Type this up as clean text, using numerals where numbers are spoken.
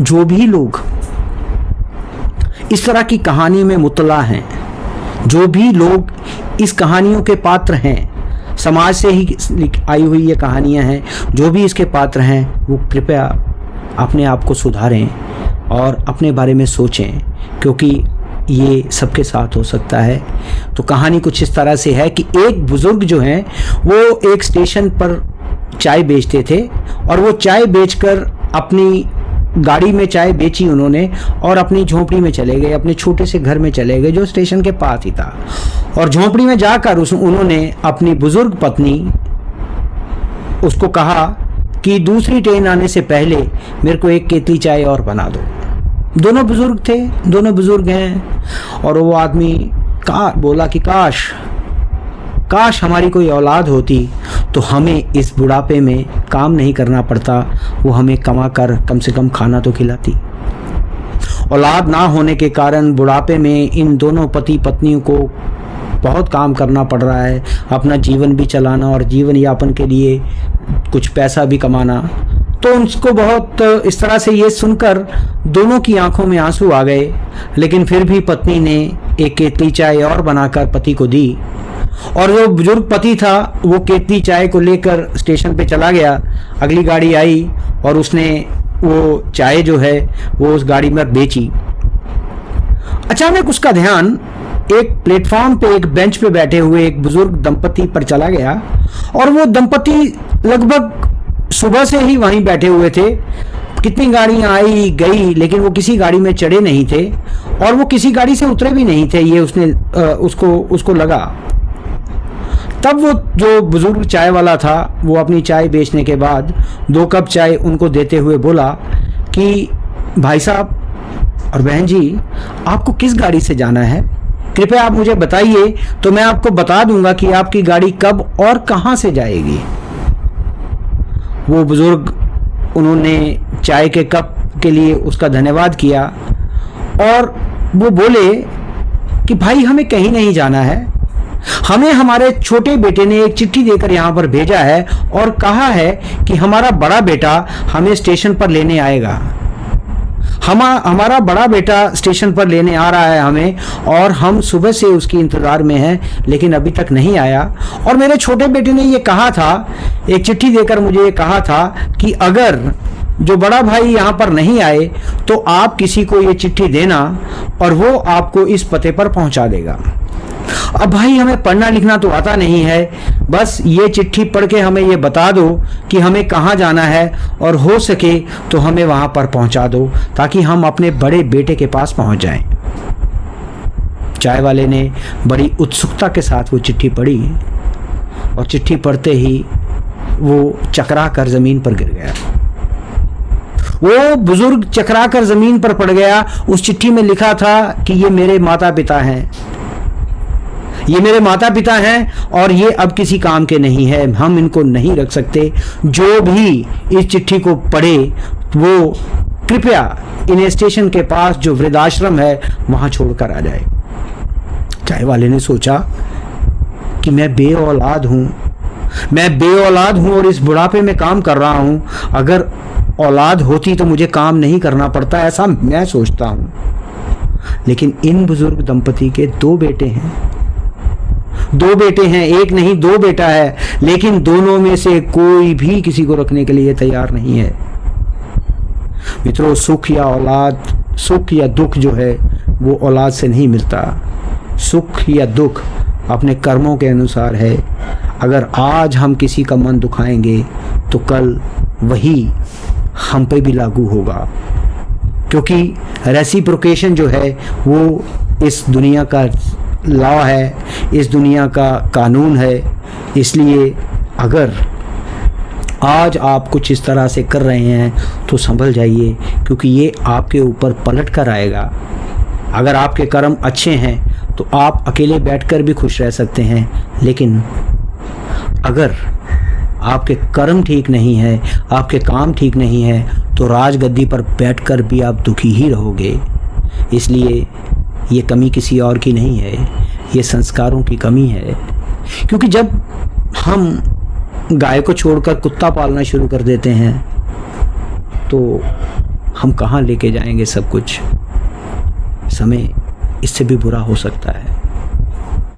जो भी लोग इस तरह की कहानी में मुतला हैं, जो भी लोग इस कहानियों के पात्र हैं, समाज से ही आई हुई ये कहानियां हैं, जो भी इसके पात्र हैं वो कृपया अपने आप को सुधारें और अपने बारे में सोचें, क्योंकि ये सबके साथ हो सकता है। तो कहानी कुछ इस तरह से है कि एक बुजुर्ग जो हैं वो एक स्टेशन पर चाय बेचते थे और वो चाय बेचकर अपनी गाड़ी में चाय बेची उन्होंने और अपनी झोंपड़ी में चले गए, अपने छोटे से घर में चले गए जो स्टेशन के पास ही था। और झोंपड़ी में जाकर उन्होंने अपनी बुजुर्ग पत्नी उसको कहा कि दूसरी ट्रेन आने से पहले मेरे को एक केतली चाय और बना दो। दोनों बुजुर्ग थे, दोनों बुजुर्ग हैं। और वो आदमी बोला कि काश हमारी कोई औलाद होती तो हमें इस बुढ़ापे में काम नहीं करना पड़ता, वो हमें कमा कर कम से कम खाना तो खिलाती। औलाद ना होने के कारण बुढ़ापे में इन दोनों पति पत्नियों को बहुत काम करना पड़ रहा है, अपना जीवन भी चलाना और जीवन यापन के लिए कुछ पैसा भी कमाना। तो उनको बहुत इस तरह से ये सुनकर दोनों की आंखों में आंसू आ गए, लेकिन फिर भी पत्नी ने एक केतली चाय और बनाकर पति को दी। और जो बुजुर्ग पति था वो केतली चाय को लेकर स्टेशन पे चला गया। अगली गाड़ी आई और उसने वो चाय जो है वो उस गाड़ी में बेची। अचानक उसका ध्यान एक प्लेटफॉर्म पे एक बेंच पे बैठे हुए एक बुजुर्ग दंपति पर चला गया। और वो दंपति लगभग सुबह से ही वहीं बैठे हुए थे। कितनी गाड़ियां आई गई लेकिन वो किसी गाड़ी में चढ़े नहीं थे और वो किसी गाड़ी से उतरे भी नहीं थे, ये उसको लगा। तब वो जो बुजुर्ग चाय वाला था वो अपनी चाय बेचने के बाद 2 कप चाय उनको देते हुए बोला कि भाई साहब और बहन जी, आपको किस गाड़ी से जाना है? कृपया आप मुझे बताइए तो मैं आपको बता दूंगा कि आपकी गाड़ी कब और कहां से जाएगी। वो बुजुर्ग, उन्होंने चाय के कप के लिए उसका धन्यवाद किया और वो बोले कि भाई हमें कहीं नहीं जाना है, हमें हमारे छोटे बेटे ने एक चिट्ठी देकर यहाँ पर भेजा है और कहा है कि हमारा बड़ा बेटा हमें स्टेशन पर लेने आएगा। हमारा बड़ा बेटा स्टेशन पर लेने आ रहा है हमें, और हम सुबह से उसकी इंतजार में हैं लेकिन अभी तक नहीं आया। और मेरे छोटे बेटे ने ये कहा था, एक चिट्ठी देकर मुझे ये कहा था कि अगर जो बड़ा भाई यहाँ पर नहीं आए तो आप किसी को ये चिट्ठी देना और वो आपको इस पते पर पहुँचा देगा। अब भाई हमें पढ़ना लिखना तो आता नहीं है, बस ये चिट्ठी पढ़ के हमें ये बता दो कि हमें कहाँ जाना है और हो सके तो हमें वहाँ पर पहुँचा दो ताकि हम अपने बड़े बेटे के पास पहुँच जाएं। चाय वाले ने बड़ी उत्सुकता के साथ वो चिट्ठी पढ़ी और चिट्ठी पढ़ते ही वो चकरा कर ज़मीन पर गिर गया। वो बुजुर्ग चकरा कर ज़मीन पर पड़ गया। उस चिट्ठी में लिखा था कि ये मेरे माता पिता हैं, ये मेरे माता पिता हैं और ये अब किसी काम के नहीं है, हम इनको नहीं रख सकते। जो भी इस चिट्ठी को पढ़े वो कृपया इन स्टेशन के पास जो वृद्धाश्रम है वहां छोड़कर आ जाए। चाय वाले ने सोचा कि मैं बेऔलाद हूं और इस बुढ़ापे में काम कर रहा हूं। अगर औलाद होती तो मुझे काम नहीं करना पड़ता, ऐसा मैं सोचता हूं। लेकिन इन बुजुर्ग दंपति के 2 बेटे हैं, 2 बेटे हैं, एक नहीं 2 बेटा है, लेकिन दोनों में से कोई भी किसी को रखने के लिए तैयार नहीं है। मित्रों, सुख या दुख जो है वो औलाद से नहीं मिलता। सुख या दुख अपने कर्मों के अनुसार है। अगर आज हम किसी का मन दुखाएंगे तो कल वही हम पे भी लागू होगा, क्योंकि रेसिप्रोकेशन जो है वो इस दुनिया का लॉ है, इस दुनिया का कानून है। इसलिए अगर आज आप कुछ इस तरह से कर रहे हैं तो संभल जाइए, क्योंकि ये आपके ऊपर पलट कर आएगा। अगर आपके कर्म अच्छे हैं तो आप अकेले बैठकर भी खुश रह सकते हैं, लेकिन अगर आपके कर्म ठीक नहीं है, आपके काम ठीक नहीं है, तो राजगद्दी पर बैठकर भी आप दुखी ही रहोगे। इसलिए ये कमी किसी और की नहीं है, ये संस्कारों की कमी है। क्योंकि जब हम गाय को छोड़कर कुत्ता पालना शुरू कर देते हैं तो हम कहाँ लेके जाएंगे सब कुछ। समय इससे भी बुरा हो सकता है।